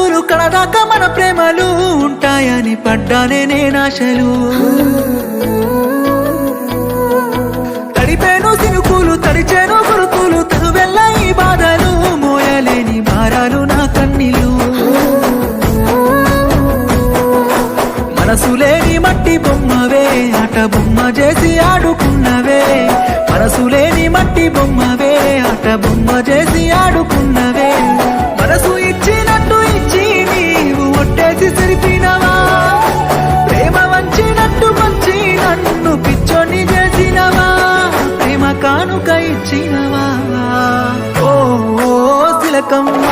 రోజులు కడదాకా మన ప్రేమలు ఉంటాయని పడ్డానే నేనాశలు తడిపేను సినుకులు తడిచేను గురుకులు తనువెల్ల ఈ బాధలు మోయలేని భారాలు నా కన్నీళ్ళు మనసు లేని మట్టి బొమ్మవే ఆట బొమ్మ చేసి ఆడుకున్నవే మనసు లేని మట్టి బొమ్మవే ఆట బొమ్మ చేసి ఆడుకున్నవే మనసు ఇచ్చినట్టు ఇచ్చి నీవు ఒట్టేసి సరిపినవా ప్రేమ వంచినట్టు మంచి నన్ను పిచ్చోని చేసినవా ప్రేమ కానుక ఇచ్చినవా ఓ తిలకమ్మ